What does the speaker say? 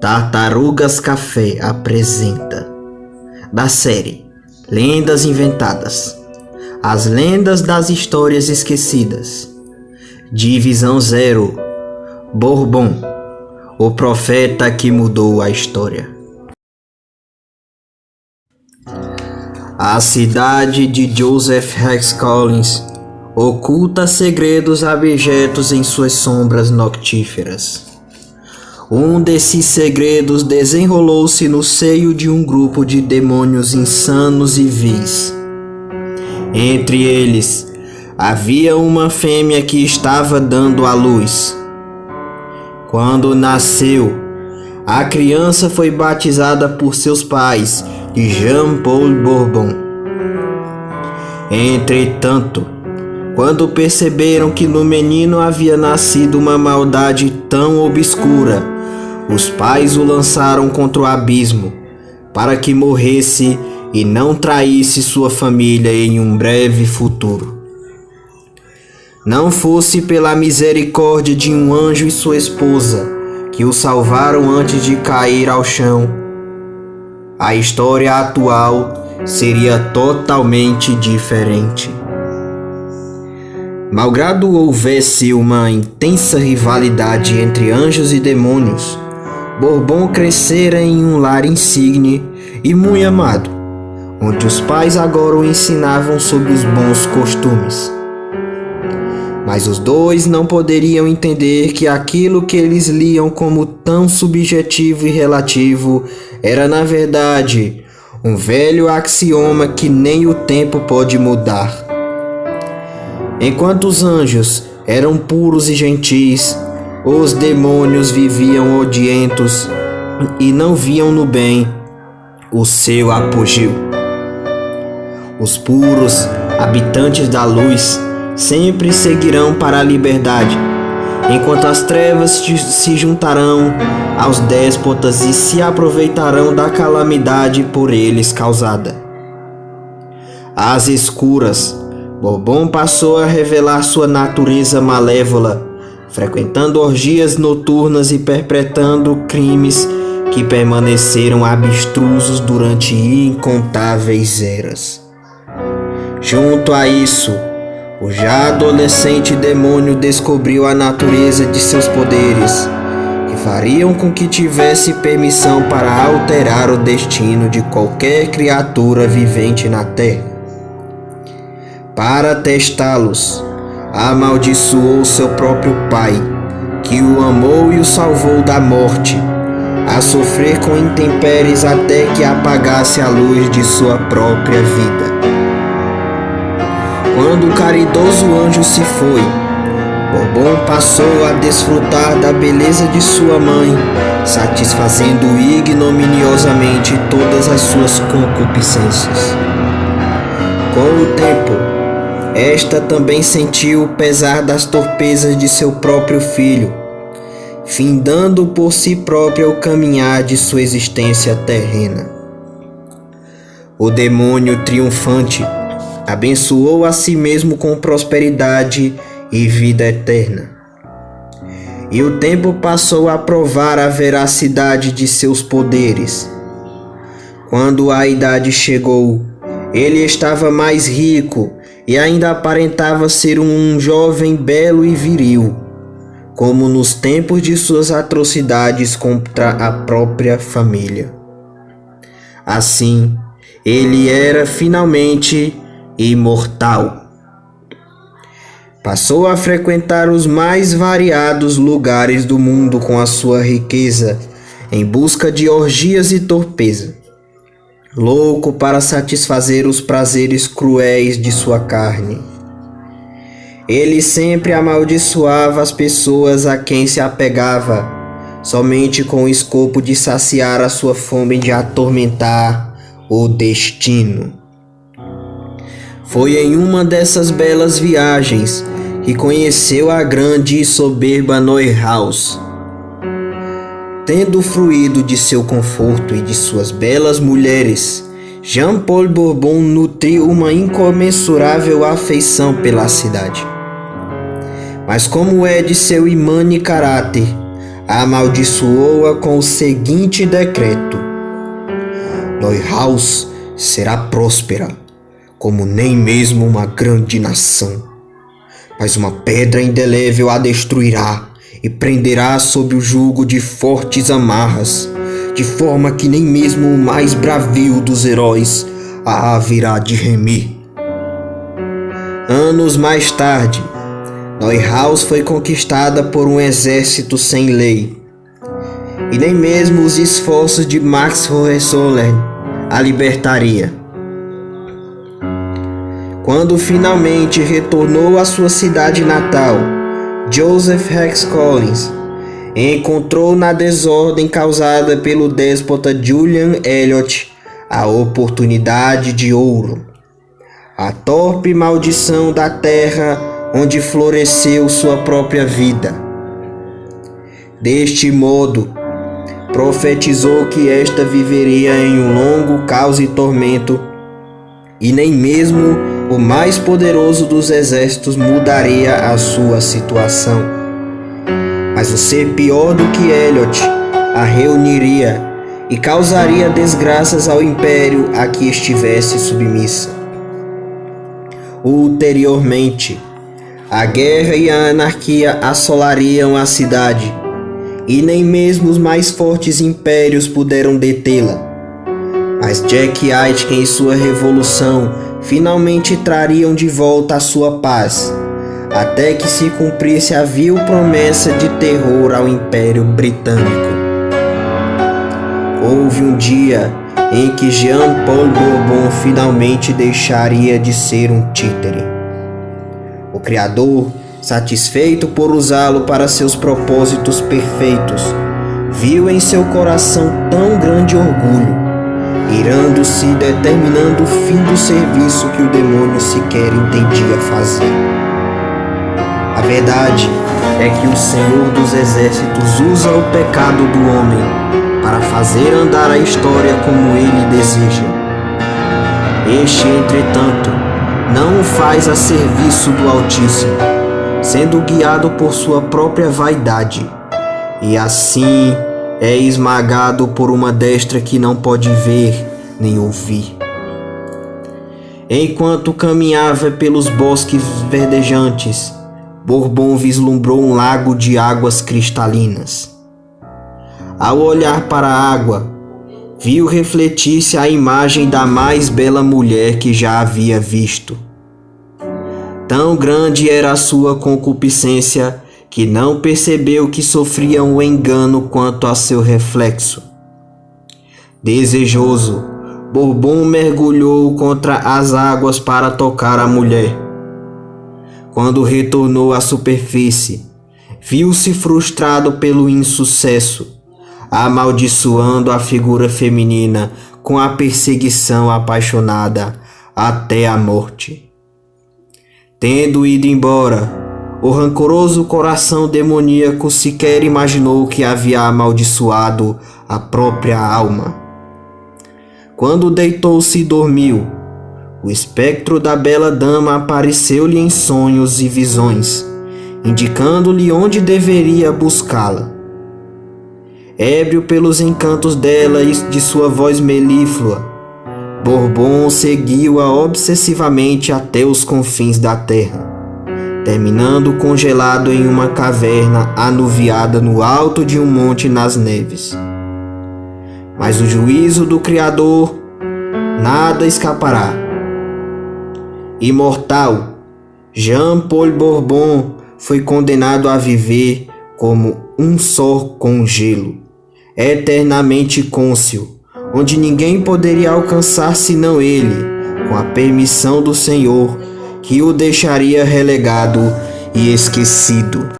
Tartarugas Café apresenta, da série Lendas Inventadas, as lendas das histórias esquecidas. Divisão 0, Bourbon, o profeta que mudou a história. A cidade de Joseph Rex Collins oculta segredos abjetos em suas sombras noctíferas. Um desses segredos desenrolou-se no seio de um grupo de demônios insanos e vis. Entre eles, havia uma fêmea que estava dando à luz. Quando nasceu, a criança foi batizada por seus pais de Jean-Paul Bourbon. Entretanto, quando perceberam que no menino havia nascido uma maldade tão obscura, os pais o lançaram contra o abismo, para que morresse e não traísse sua família em um breve futuro. Não fosse pela misericórdia de um anjo e sua esposa, que o salvaram antes de cair ao chão, a história atual seria totalmente diferente. Malgrado houvesse uma intensa rivalidade entre anjos e demônios, Bourbon crescera em um lar insigne e muito amado, onde os pais agora o ensinavam sobre os bons costumes. Mas os dois não poderiam entender que aquilo que eles liam como tão subjetivo e relativo era, na verdade, um velho axioma que nem o tempo pode mudar. Enquanto os anjos eram puros e gentis, os demônios viviam odientos e não viam no bem o seu apogeu. Os puros, habitantes da luz, sempre seguirão para a liberdade, enquanto as trevas se juntarão aos déspotas e se aproveitarão da calamidade por eles causada. Às escuras, Bourbon passou a revelar sua natureza malévola, frequentando orgias noturnas e perpetrando crimes que permaneceram abstrusos durante incontáveis eras. Junto a isso, o já adolescente demônio descobriu a natureza de seus poderes, que fariam com que tivesse permissão para alterar o destino de qualquer criatura vivente na Terra. Para testá-los, amaldiçoou seu próprio pai, que o amou e o salvou da morte, a sofrer com intempéries até que apagasse a luz de sua própria vida. Quando o caridoso anjo se foi, Bourbon passou a desfrutar da beleza de sua mãe, satisfazendo ignominiosamente todas as suas concupiscências. Com o tempo, esta também sentiu o pesar das torpezas de seu próprio filho, findando por si própria o caminhar de sua existência terrena. O demônio triunfante abençoou a si mesmo com prosperidade e vida eterna. E o tempo passou a provar a veracidade de seus poderes. Quando a idade chegou, ele estava mais rico e ainda aparentava ser um jovem belo e viril, como nos tempos de suas atrocidades contra a própria família. Assim, ele era finalmente imortal. Passou a frequentar os mais variados lugares do mundo com a sua riqueza, em busca de orgias e torpeza, louco para satisfazer os prazeres cruéis de sua carne. Ele sempre amaldiçoava as pessoas a quem se apegava, somente com o escopo de saciar a sua fome de atormentar o destino. Foi em uma dessas belas viagens que conheceu a grande e soberba Neuhaus. Tendo fruído de seu conforto e de suas belas mulheres, Jean-Paul Bourbon nutriu uma incomensurável afeição pela cidade. Mas como é de seu imane caráter, amaldiçoou-a com o seguinte decreto: Neuhaus será próspera, como nem mesmo uma grande nação, mas uma pedra indelével a destruirá e prenderá sob o jugo de fortes amarras, de forma que nem mesmo o mais bravio dos heróis a haverá de remir. Anos mais tarde, Neuhaus foi conquistada por um exército sem lei, e nem mesmo os esforços de Max Hohenzollern a libertaria. Quando finalmente retornou à sua cidade natal, Joseph Rex Collins encontrou na desordem causada pelo déspota Julian Elliot a oportunidade de ouro, a torpe maldição da terra onde floresceu sua própria vida. Deste modo, profetizou que esta viveria em um longo caos e tormento, e nem mesmo o mais poderoso dos exércitos mudaria a sua situação. Mas o ser pior do que Elliot a reuniria e causaria desgraças ao império a que estivesse submissa. Ulteriormente, a guerra e a anarquia assolariam a cidade, e nem mesmo os mais fortes impérios puderam detê-la. Mas Jack Aitken e sua revolução finalmente trariam de volta a sua paz, até que se cumprisse a vil promessa de terror ao Império Britânico. Houve um dia em que Jean-Paul Bourbon finalmente deixaria de ser um títere. O Criador, satisfeito por usá-lo para seus propósitos perfeitos, viu em seu coração tão grande orgulho, irando-se e determinando o fim do serviço que o demônio sequer entendia fazer. A verdade é que o Senhor dos Exércitos usa o pecado do homem para fazer andar a história como ele deseja. Este, entretanto, não o faz a serviço do Altíssimo, sendo guiado por sua própria vaidade, e assim é esmagado por uma destra que não pode ver nem ouvir. Enquanto caminhava pelos bosques verdejantes, Bourbon vislumbrou um lago de águas cristalinas. Ao olhar para a água, viu refletir-se a imagem da mais bela mulher que já havia visto. Tão grande era a sua concupiscência que não percebeu que sofria um engano quanto a seu reflexo. Desejoso, Bourbon mergulhou contra as águas para tocar a mulher. Quando retornou à superfície, viu-se frustrado pelo insucesso, amaldiçoando a figura feminina com a perseguição apaixonada até a morte. Tendo ido embora, o rancoroso coração demoníaco sequer imaginou que havia amaldiçoado a própria alma. Quando deitou-se e dormiu, o espectro da bela dama apareceu-lhe em sonhos e visões, indicando-lhe onde deveria buscá-la. Ébrio pelos encantos dela e de sua voz melíflua, Bourbon seguiu-a obsessivamente até os confins da terra, terminando congelado em uma caverna anuviada no alto de um monte nas neves. Mas o juízo do Criador nada escapará. Imortal, Jean-Paul Bourbon foi condenado a viver como um só com gelo, eternamente cônscio, onde ninguém poderia alcançar senão ele, com a permissão do Senhor, que o deixaria relegado e esquecido.